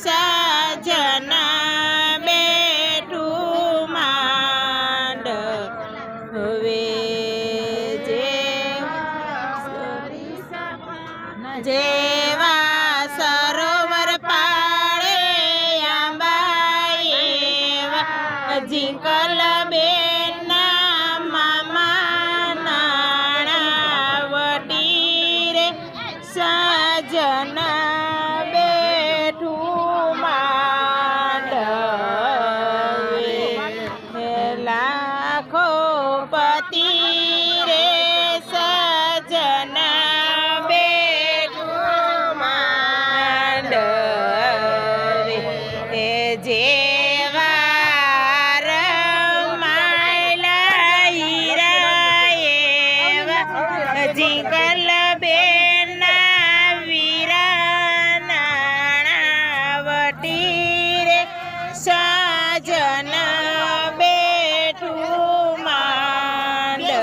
સજન બેઠું માંડવે જેવા સરોવર પાળે આંબા એવા જીંકલ બેના મામા નાણાવટી રે સજન બેઠું માંડવે લાખો પતિ રે સજન જેવા રમાયલા હીરા એવા જીંકલ બેના વીરા નાણાવટી રે સજન બેઠું માંડવે।